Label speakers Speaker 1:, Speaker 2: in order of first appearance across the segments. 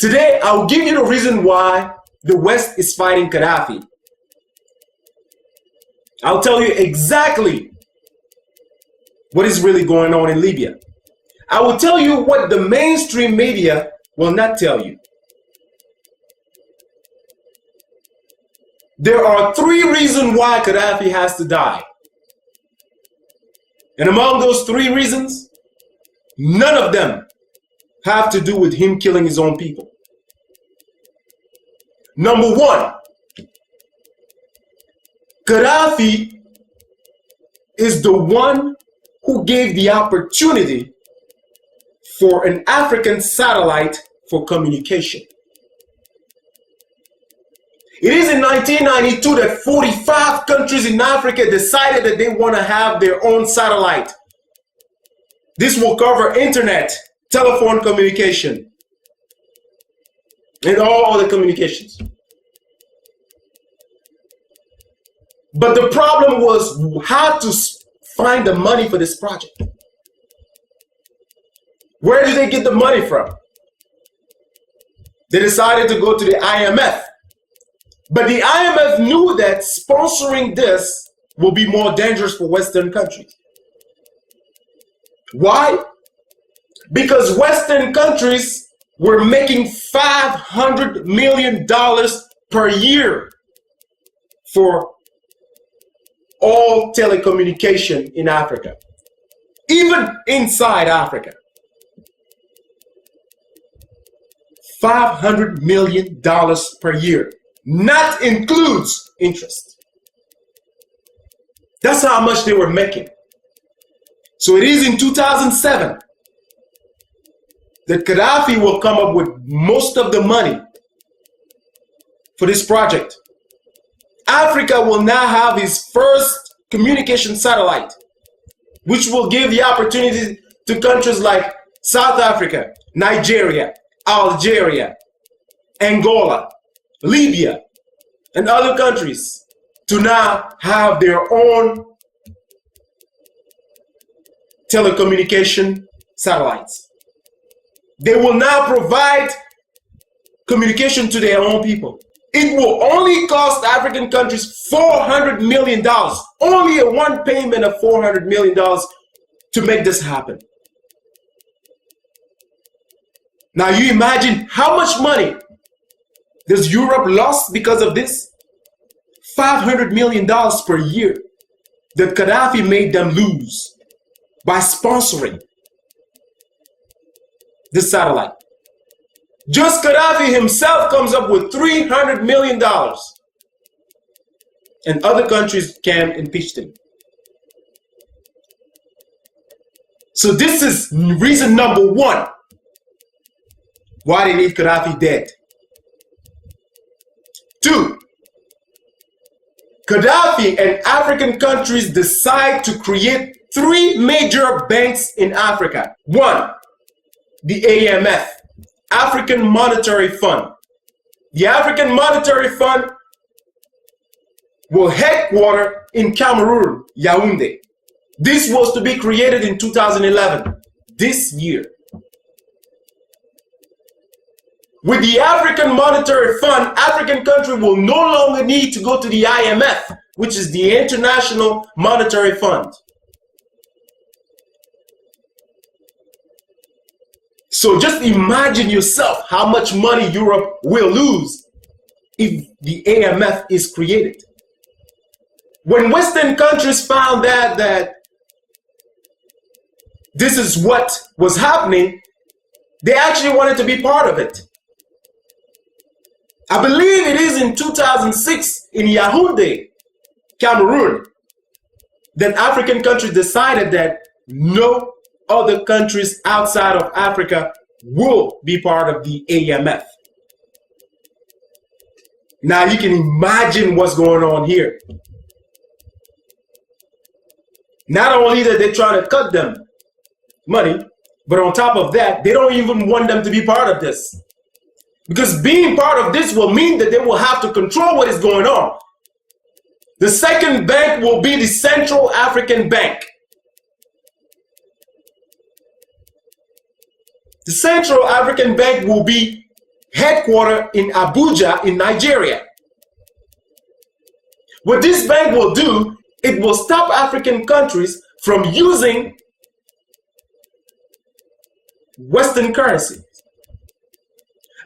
Speaker 1: Today, I'll give you the reason why the West is fighting Gaddafi. I'll tell you exactly what is really going on in Libya. I will tell you what the mainstream media will not tell you. There are 3 reasons why Gaddafi has to die. And among those 3 reasons, none of them have to do with him killing his own people. Number 1, Gaddafi is the one who gave the opportunity for an African satellite for communication. It is in 1992 that 45 countries in Africa decided that they want to have their own satellite. This will cover internet, telephone communication, and all other communications. But the problem was how to find the money for this project. Where did they get the money from? They decided to go to the IMF. But the IMF knew that sponsoring this will be more dangerous for Western countries. Why? Because Western countries were making $500 million per year for all telecommunication in Africa, even inside Africa. $500 million per year. Not includes interest. That's how much they were making. So it is in 2007 that Gaddafi will come up with most of the money for this project. Africa will now have his first communication satellite, which will give the opportunity to countries like South Africa, Nigeria, Algeria, Angola, Libya, and other countries to now have their own telecommunication satellites. They will now provide communication to their own people. It will only cost African countries $400 million, only a one payment of $400 million to make this happen. Now you imagine how much money does Europe lost because of this? $500 million per year that Gaddafi made them lose by sponsoring this satellite. Just Gaddafi himself comes up with $300 million, and other countries can impeach him. So this is reason number 1 why they need Gaddafi dead. 2, Gaddafi and African countries decide to create 3 major banks in Africa. 1, the AMF, African Monetary Fund. The African Monetary Fund will headquarter in Cameroon, Yaoundé. This was to be created in 2011, this year. With the African Monetary Fund, African country will no longer need to go to the IMF, which is the International Monetary Fund. So just imagine yourself how much money Europe will lose if the AMF is created. When Western countries found out that this is what was happening, they actually wanted to be part of it. I believe it is in 2006 in Yaoundé, Cameroon, that African countries decided that no other countries outside of Africa will be part of the AMF. Now you can imagine what's going on here. Not only that they're trying to cut them money, but on top of that, they don't even want them to be part of this. Because being part of this will mean that they will have to control what is going on. The second bank will be the Central African Bank. The Central African Bank will be headquartered in Abuja in Nigeria. What this bank will do, it will stop African countries from using Western currency.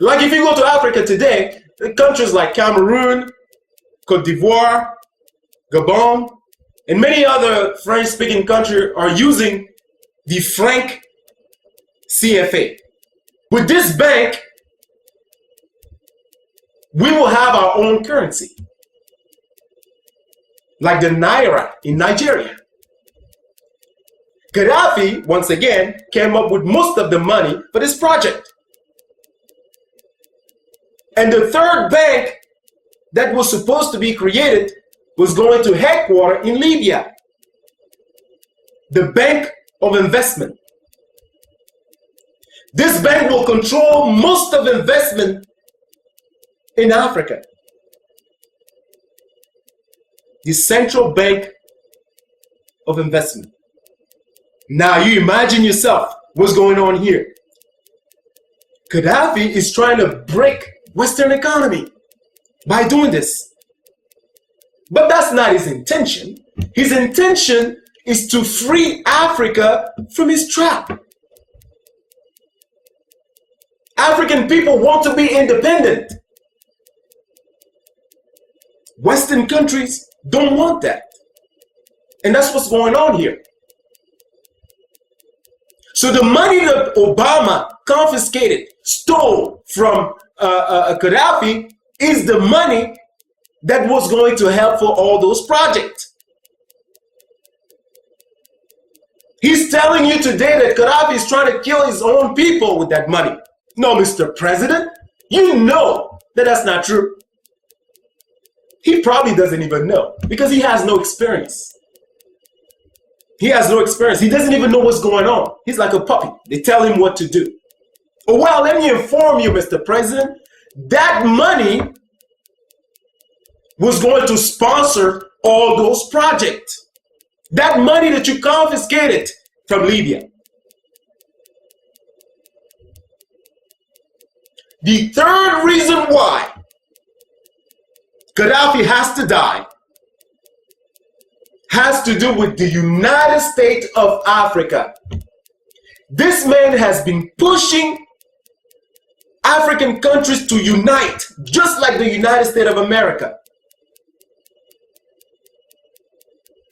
Speaker 1: Like if you go to Africa today, countries like Cameroon, Cote d'Ivoire, Gabon, and many other French-speaking countries are using the franc CFA. With this bank, we will have our own currency, like the Naira in Nigeria. Gaddafi, once again, came up with most of the money for this project. And the third bank that was supposed to be created was going to headquarter in Libya, the Bank of Investment. This bank will control most of investment in Africa. The Central Bank of Investment. Now you imagine yourself what's going on here. Gaddafi is trying to break Western economy by doing this. But that's not his intention. His intention is to free Africa from his trap. African people want to be independent. Western countries don't want that. And that's what's going on here. So the money that Obama confiscated, stole from Gaddafi is the money that was going to help for all those projects. He's telling you today that Gaddafi is trying to kill his own people with that money. No, Mr. President, you know that that's not true. He probably doesn't even know because he has no experience. He has no experience. He doesn't even know what's going on. He's like a puppy. They tell him what to do. Oh, well, let me inform you, Mr. President, that money was going to sponsor all those projects. That money that you confiscated from Libya. The third reason why Gaddafi has to die has to do with the United States of Africa. This man has been pushing African countries to unite, just like the United States of America.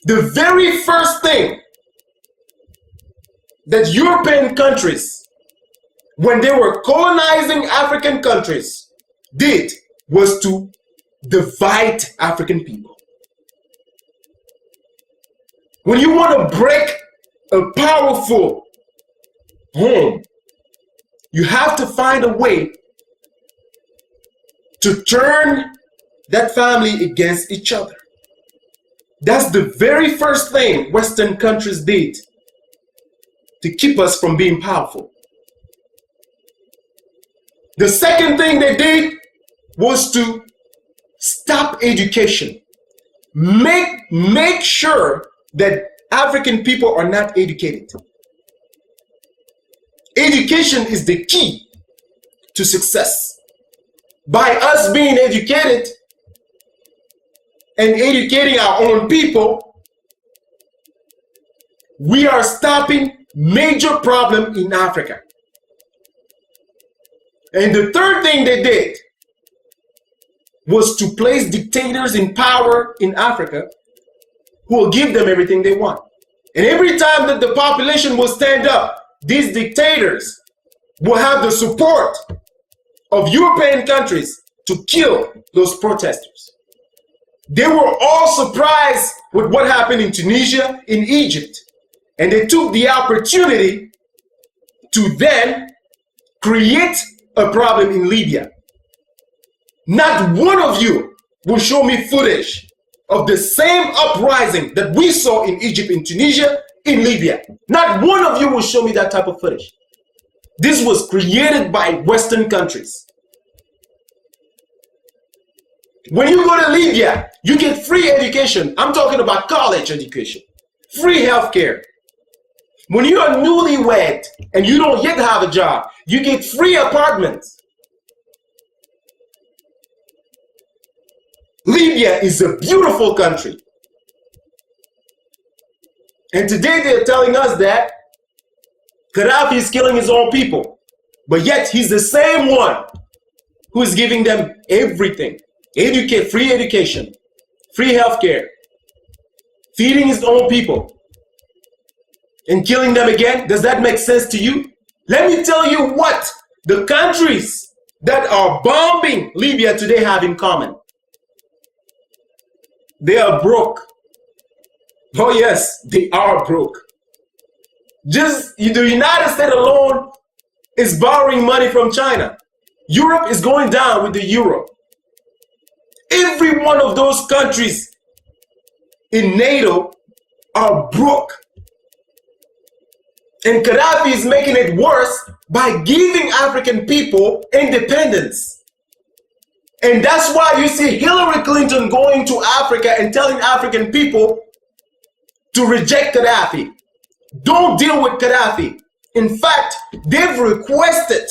Speaker 1: The very first thing that European countries, when they were colonizing African countries, did was to divide African people. When you want to break a powerful home, you have to find a way to turn that family against each other. That's the very first thing Western countries did to keep us from being powerful. The second thing they did was to stop education. Make sure that African people are not educated. Education is the key to success. By us being educated and educating our own people, we are stopping major problems in Africa. And the third thing they did was to place dictators in power in Africa who will give them everything they want. And every time that the population will stand up, these dictators will have the support of European countries to kill those protesters. They were all surprised with what happened in Tunisia, in Egypt, and they took the opportunity to then create a problem in Libya. Not one of you will show me footage of the same uprising that we saw in Egypt, in Tunisia, in Libya. Not one of you will show me that type of footage. This was created by Western countries. When you go to Libya, you get free education. I'm talking about college education, free healthcare. When you are newlywed and you don't yet have a job, you get free apartments. Libya is a beautiful country. And today they're telling us that Gaddafi is killing his own people. But yet he's the same one who is giving them everything. Free education, free healthcare, feeding his own people, and killing them again. Does that make sense to you? Let me tell you what the countries that are bombing Libya today have in common. They are broke. Oh yes, they are broke. Just the United States alone is borrowing money from China. Europe is going down with the euro. Every one of those countries in NATO are broke. And Gaddafi is making it worse by giving African people independence. And that's why you see Hillary Clinton going to Africa and telling African people to reject Gaddafi. Don't deal with Gaddafi. In fact, they've requested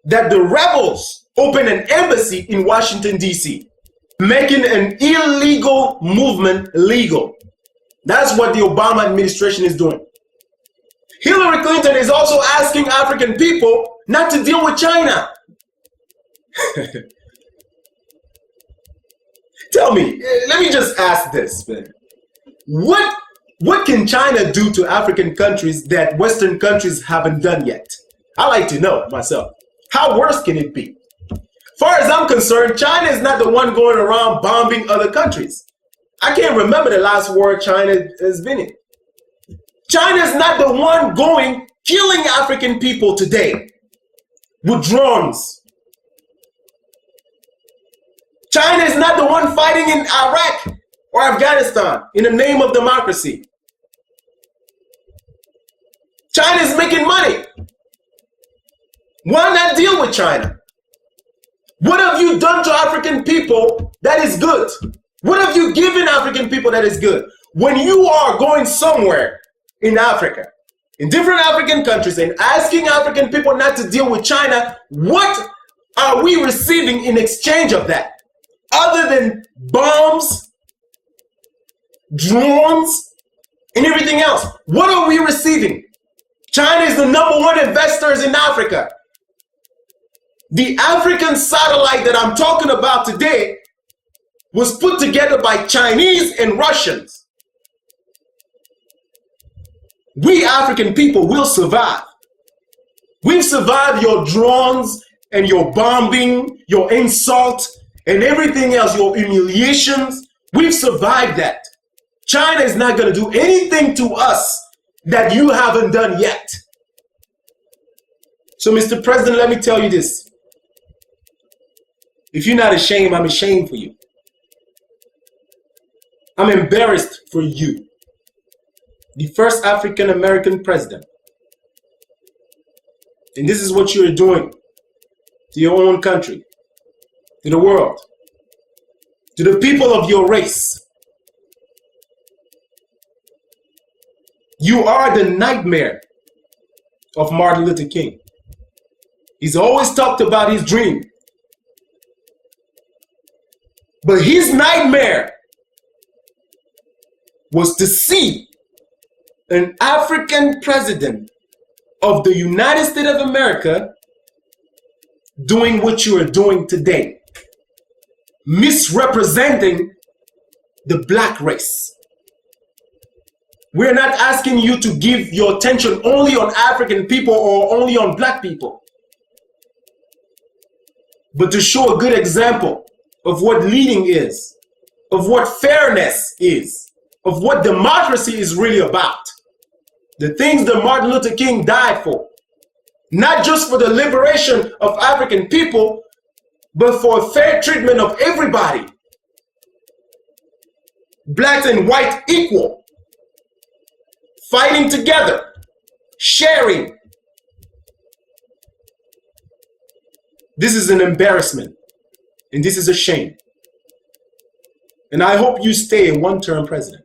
Speaker 1: that the rebels open an embassy in Washington, D.C., making an illegal movement legal. That's what the Obama administration is doing. Hillary Clinton is also asking African people not to deal with China. Tell me, let me just ask this, man. What can China do to African countries that Western countries haven't done yet? I like to know myself. How worse can it be? Far as I'm concerned, China is not the one going around bombing other countries. I can't remember the last war China has been in. China is not the one going killing African people today with drones. China is not the one fighting in Iraq or Afghanistan in the name of democracy. China is making money. Why not deal with China? What have you done to African people that is good? What have you given African people that is good? When you are going somewhere in Africa, in different African countries, and asking African people not to deal with China, what are we receiving in exchange of that? Other than bombs, drones, and everything else. What are we receiving? China is the #1 investors in Africa. The African satellite that I'm talking about today was put together by Chinese and Russians. We African people will survive. We've survived your drones and your bombing, your insult, and everything else, your humiliations. We've survived that. China is not going to do anything to us that you haven't done yet. So, Mr. President, let me tell you this. If you're not ashamed, I'm ashamed for you. I'm embarrassed for you. The first African American president. And this is what you're doing to your own country, to the world, to the people of your race. You are the nightmare of Martin Luther King. He's always talked about his dream. But his nightmare was to see an African president of the United States of America doing what you are doing today, misrepresenting the black race. We're not asking you to give your attention only on African people or only on black people, but to show a good example of what leading is, of what fairness is, of what democracy is really about. The things that Martin Luther King died for. Not just for the liberation of African people, but for fair treatment of everybody. Black and white equal. Fighting together. Sharing. This is an embarrassment. And this is a shame. And I hope you stay a one-term president.